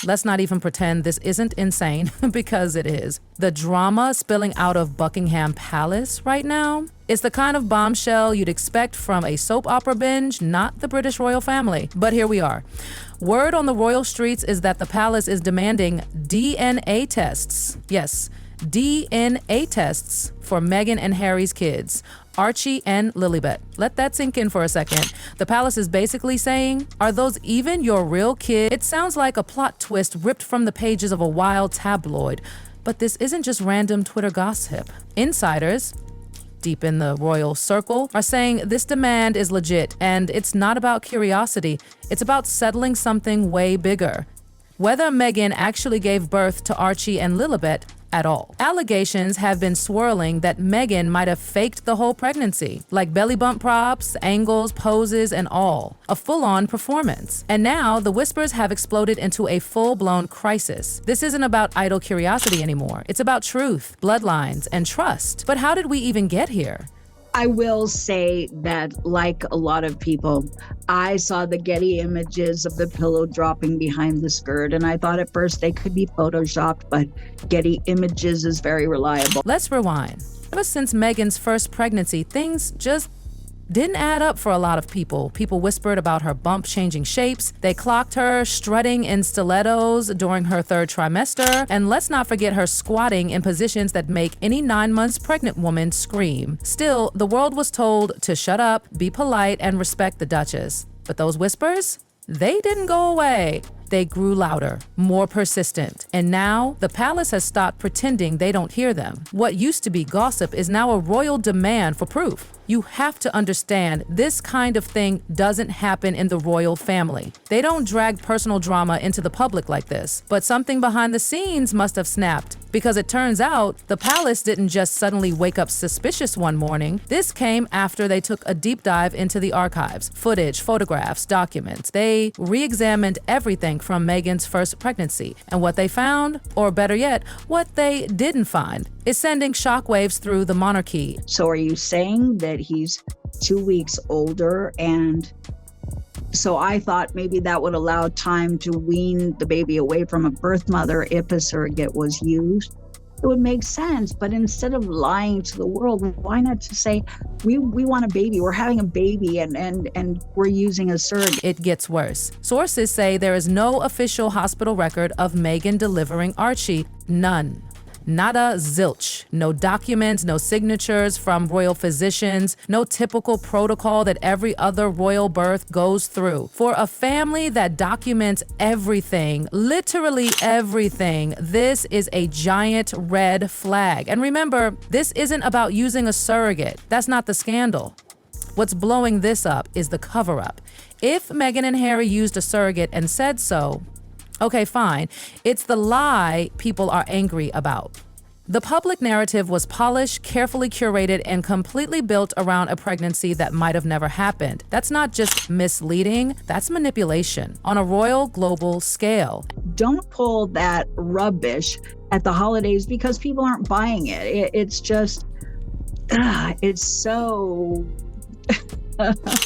let's not even pretend this isn't insane, because it is. The drama spilling out of Buckingham Palace right now is the kind of bombshell you'd expect from a soap opera binge, not the British royal family. But here we are. Word on the royal streets is that the palace is demanding DNA tests. Yes, DNA tests for Meghan and Harry's kids, Archie and Lilibet. Let that sink in for a second. The palace is basically saying, are those even your real kids? It sounds like a plot twist ripped from the pages of a wild tabloid. But this isn't just random Twitter gossip. Insiders, deep in the royal circle, are saying this demand is legit, and it's not about curiosity. It's about settling something way bigger. Whether Meghan actually gave birth to Archie and Lilibet at all. Allegations have been swirling that Meghan might have faked the whole pregnancy, like belly bump props, angles, poses, and all. A full-on performance. And now the whispers have exploded into a full-blown crisis. This isn't about idle curiosity anymore. It's about truth, bloodlines, and trust. But how did we even get here? I will say that, like a lot of people, I saw the Getty images of the pillow dropping behind the skirt, and I thought at first they could be photoshopped, but Getty images is very reliable. Let's rewind. Ever since Meghan's first pregnancy, things just didn't add up for a lot of people. People whispered about her bump changing shapes. They clocked her strutting in stilettos during her third trimester. And let's not forget her squatting in positions that make any 9 months pregnant woman scream. Still, the world was told to shut up, be polite, and respect the Duchess. But those whispers? They didn't go away. They grew louder, more persistent. And now, the palace has stopped pretending they don't hear them. What used to be gossip is now a royal demand for proof. You have to understand, this kind of thing doesn't happen in the royal family. They don't drag personal drama into the public like this. But something behind the scenes must have snapped, because it turns out the palace didn't just suddenly wake up suspicious one morning. This came after they took a deep dive into the archives, footage, photographs, documents. They re-examined everything from Meghan's first pregnancy. And what they found, or better yet, what they didn't find, is sending shockwaves through the monarchy. So are you saying that he's 2 weeks older? And so I thought maybe that would allow time to wean the baby away from a birth mother if a surrogate was used. It would make sense. But instead of lying to the world, why not just say, we want a baby, we're having a baby, and we're using a surrogate? It gets worse. Sources say there is no official hospital record of Meghan delivering Archie. None. Nada zilch. No documents, no signatures from royal physicians, no typical protocol that every other royal birth goes through. For a family that documents everything, literally everything, this is a giant red flag. And remember, this isn't about using a surrogate. That's not the scandal. What's blowing this up is the cover-up. If Meghan and Harry used a surrogate and said so, okay, fine. It's the lie people are angry about. The public narrative was polished, carefully curated, and completely built around a pregnancy that might have never happened. That's not just misleading, that's manipulation on a royal global scale. Don't pull that rubbish at the holidays because people aren't buying it. It's just, it's so...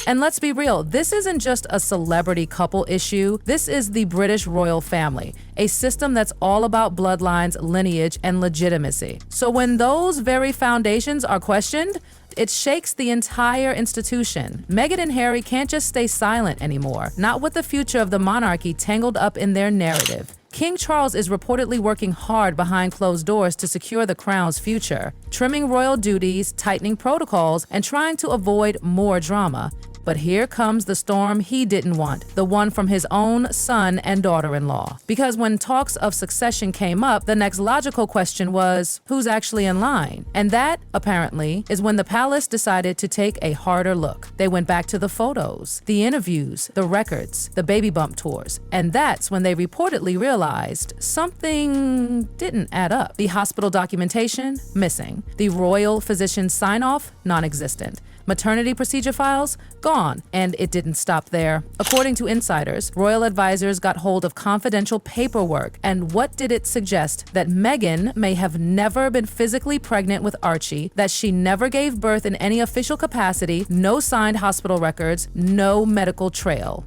And let's be real, this isn't just a celebrity couple issue. This is the British royal family, a system that's all about bloodlines, lineage, and legitimacy. So when those very foundations are questioned, it shakes the entire institution. Meghan and Harry can't just stay silent anymore, not with the future of the monarchy tangled up in their narrative. King Charles is reportedly working hard behind closed doors to secure the crown's future, trimming royal duties, tightening protocols, and trying to avoid more drama. But here comes the storm he didn't want, the one from his own son and daughter-in-law. Because when talks of succession came up, the next logical question was, who's actually in line? And that, apparently, is when the palace decided to take a harder look. They went back to the photos, the interviews, the records, the baby bump tours. And that's when they reportedly realized something didn't add up. The hospital documentation, missing. The royal physician's sign-off, non-existent. Maternity procedure files? Gone. And it didn't stop there. According to insiders, royal advisors got hold of confidential paperwork. And what did it suggest? That Meghan may have never been physically pregnant with Archie, that she never gave birth in any official capacity, no signed hospital records, no medical trail.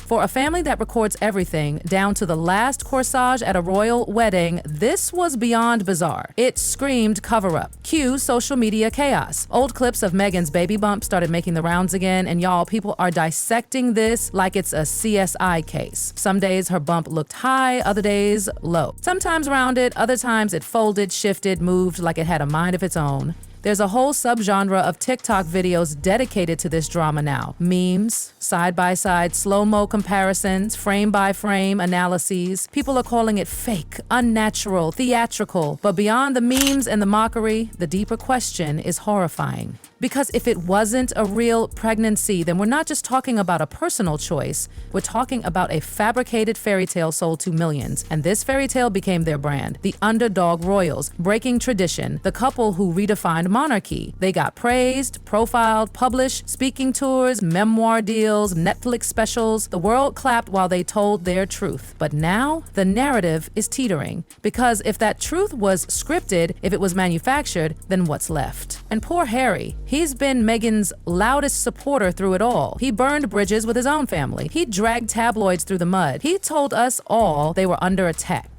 For a family that records everything, down to the last corsage at a royal wedding, this was beyond bizarre. It screamed cover-up. Cue social media chaos. Old clips of Meghan's baby bump started making the rounds again, and y'all, people are dissecting this like it's a CSI case. Some days her bump looked high, other days low. Sometimes rounded, other times it folded, shifted, moved like it had a mind of its own. There's a whole subgenre of TikTok videos dedicated to this drama now. Memes, side-by-side slow-mo comparisons, frame-by-frame analyses. People are calling it fake, unnatural, theatrical. But beyond the memes and the mockery, the deeper question is horrifying. Because if it wasn't a real pregnancy, then we're not just talking about a personal choice. We're talking about a fabricated fairy tale sold to millions. And this fairy tale became their brand. The underdog royals, breaking tradition, the couple who redefined monarchy. They got praised, profiled, published, speaking tours, memoir deals, Netflix specials. The world clapped while they told their truth. But now, the narrative is teetering. Because if that truth was scripted, if it was manufactured, then what's left? And poor Harry, he's been Meghan's loudest supporter through it all. He burned bridges with his own family. He dragged tabloids through the mud. He told us all they were under attack.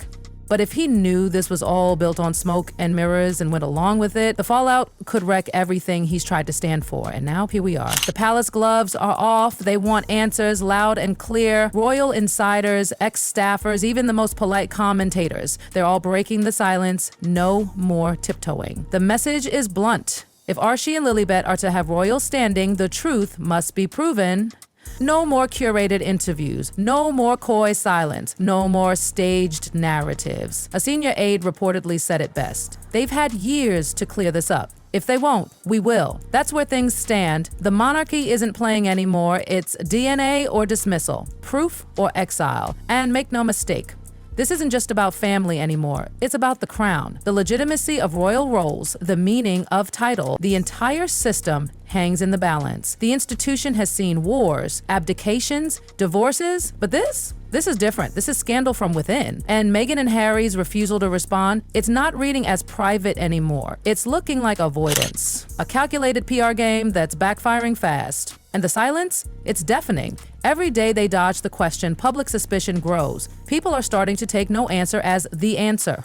But if he knew this was all built on smoke and mirrors and went along with it, the fallout could wreck everything he's tried to stand for. And now here we are. The palace gloves are off. They want answers loud and clear. Royal insiders, ex-staffers, even the most polite commentators. They're all breaking the silence. No more tiptoeing. The message is blunt. If Archie and Lilibet are to have royal standing, the truth must be proven. No more curated interviews, no more coy silence, no more staged narratives. A senior aide reportedly said it best. They've had years to clear this up. If they won't, we will. That's where things stand. The monarchy isn't playing anymore. It's DNA or dismissal, proof or exile. And make no mistake, this isn't just about family anymore. It's about the crown, the legitimacy of royal roles, the meaning of title. The entire system hangs in the balance. The institution has seen wars, abdications, divorces, but this is different. This is scandal from within. And Meghan and Harry's refusal to respond, it's not reading as private anymore. It's looking like avoidance. A calculated PR game that's backfiring fast. And the silence? It's deafening. Every day they dodge the question, public suspicion grows. People are starting to take no answer as the answer.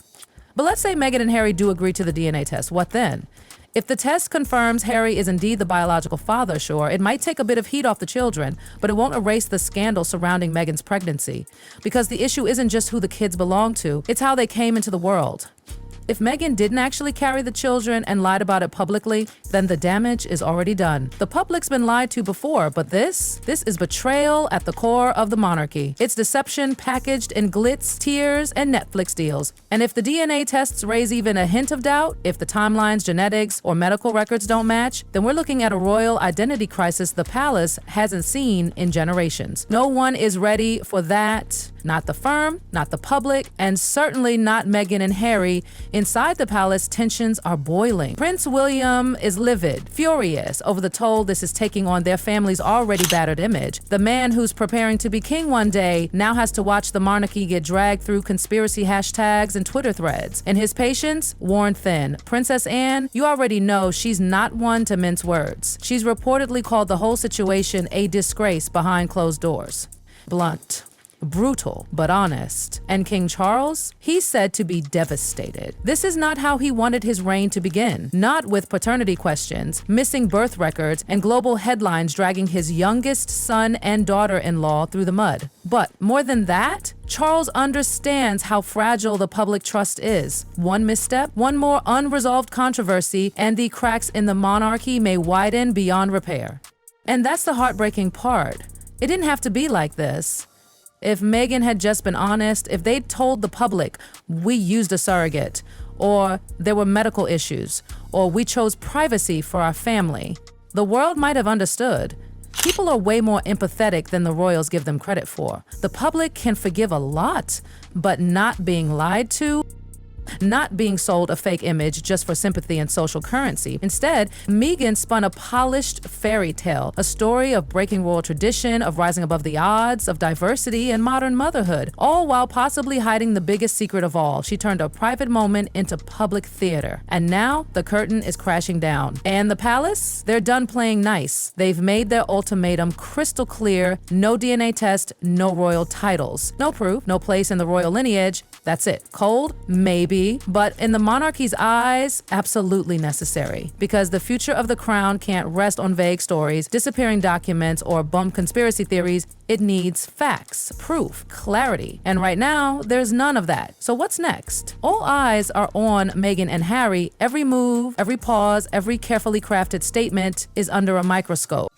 But let's say Meghan and Harry do agree to the DNA test. What then? If the test confirms Harry is indeed the biological father, sure, it might take a bit of heat off the children, but it won't erase the scandal surrounding Meghan's pregnancy. Because the issue isn't just who the kids belong to, it's how they came into the world. If Meghan didn't actually carry the children and lied about it publicly, then the damage is already done. The public's been lied to before, but this is betrayal at the core of the monarchy. It's deception packaged in glitz, tears, and Netflix deals. And if the DNA tests raise even a hint of doubt, if the timelines, genetics, or medical records don't match, then we're looking at a royal identity crisis the palace hasn't seen in generations. No one is ready for that. Not the firm, not the public, and certainly not Meghan and Harry. Inside the palace, tensions are boiling. Prince William is livid, furious over the toll this is taking on their family's already battered image. The man who's preparing to be king one day now has to watch the monarchy get dragged through conspiracy hashtags and Twitter threads. And his patience worn thin. Princess Anne, you already know she's not one to mince words. She's reportedly called the whole situation a disgrace behind closed doors. Blunt. Brutal, but honest. And King Charles? He's said to be devastated. This is not how he wanted his reign to begin. Not with paternity questions, missing birth records, and global headlines dragging his youngest son and daughter-in-law through the mud. But more than that, Charles understands how fragile the public trust is. One misstep, one more unresolved controversy, and the cracks in the monarchy may widen beyond repair. And that's the heartbreaking part. It didn't have to be like this. If Meghan had just been honest, if they'd told the public, we used a surrogate, or there were medical issues, or we chose privacy for our family, the world might have understood. People are way more empathetic than the royals give them credit for. The public can forgive a lot, but not being lied to? not being sold a fake image just for sympathy and social currency. Instead, Meghan spun a polished fairy tale, a story of breaking royal tradition, of rising above the odds, of diversity and modern motherhood, all while possibly hiding the biggest secret of all. She turned a private moment into public theater. And now the curtain is crashing down. And the palace? They're done playing nice. They've made their ultimatum crystal clear: no DNA test, no royal titles. No proof, no place in the royal lineage. That's it. Cold? Maybe. But in the monarchy's eyes, absolutely necessary. Because the future of the crown can't rest on vague stories, disappearing documents, or bump conspiracy theories. It needs facts, proof, clarity. And right now, there's none of that. So what's next? All eyes are on Meghan and Harry. Every move, every pause, every carefully crafted statement is under a microscope.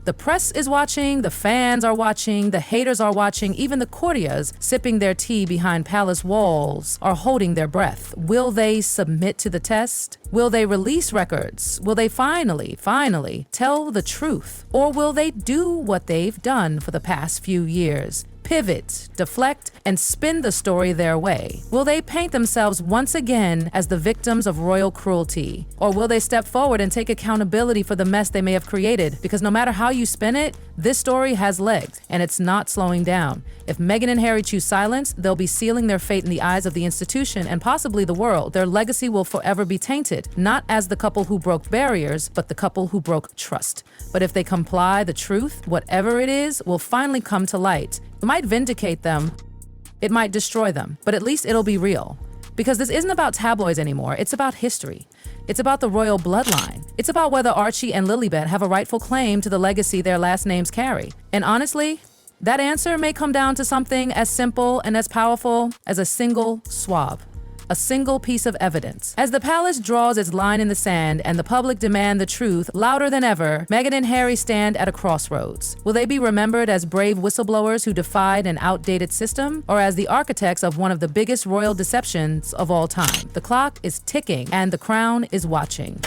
The press is watching, the fans are watching, the haters are watching, even the courtiers sipping their tea behind palace walls are holding their breath. Will they submit to the test? Will they release records? Will they finally tell the truth? Or will they do what they've done for the past few years? Pivot, deflect, and spin the story their way? Will they paint themselves once again as the victims of royal cruelty? Or will they step forward and take accountability for the mess they may have created? Because no matter how you spin it, this story has legs, and it's not slowing down. If Meghan and Harry choose silence, they'll be sealing their fate in the eyes of the institution and possibly the world. Their legacy will forever be tainted, not as the couple who broke barriers, but the couple who broke trust. But if they comply, the truth, whatever it is, will finally come to light. It might vindicate them, it might destroy them, but at least it'll be real. Because this isn't about tabloids anymore, it's about history. It's about the royal bloodline. It's about whether Archie and Lilibet have a rightful claim to the legacy their last names carry. And honestly, that answer may come down to something as simple and as powerful as a single swab. A single piece of evidence. As the palace draws its line in the sand and the public demand the truth louder than ever, Meghan and Harry stand at a crossroads. Will they be remembered as brave whistleblowers who defied an outdated system, or as the architects of one of the biggest royal deceptions of all time? The clock is ticking and the crown is watching.